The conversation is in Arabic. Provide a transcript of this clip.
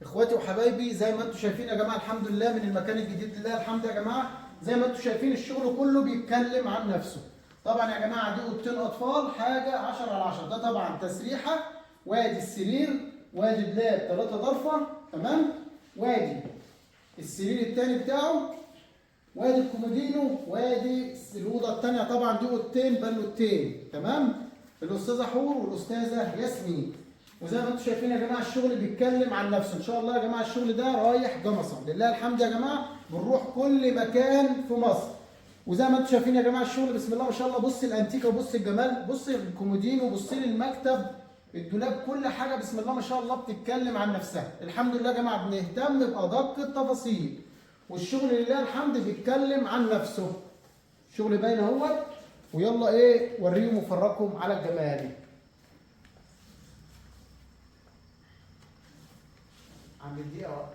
اخواتي وحبايبي، زي ما انتم شايفين يا جماعه الحمد لله من المكان الجديد لله الحمد يا جماعه. زي ما انتم شايفين الشغل كله بيتكلم عن نفسه. طبعا يا جماعه دي اوضتين اطفال حاجه 10 على 10. ده طبعا تسريحه، وادي السرير، وادي دولاب 3 ضرفه، تمام، وادي السرير الثاني بتاعه، وادي الكومودينو، وادي الاوضه الثانيه. طبعا دي اوضتين بلوتين، تمام، الاستاذه حور والاستاذه ياسمين. وزي ما انتم شايفين يا جماعه الشغل بيتكلم عن نفسه. ان شاء الله يا جماعه الشغل ده رايح جمصه لله الحمد يا جماعه. بنروح كل مكان في مصر. وزي ما انتم شايفين يا جماعه الشغل بسم الله ما شاء الله. بص الانتيكه وبص الجمال، بص الكومودينو وبص لي المكتب، الدولاب، كل حاجه بسم الله ما شاء الله بتتكلم عن نفسها. الحمد لله يا جماعه بنهتم بادق التفاصيل، والشغل لله الحمد بيتكلم عن نفسه. الشغل باين اهوت. ويلا ايه وريهم وفرجكم على الجمال. عند الدقيقه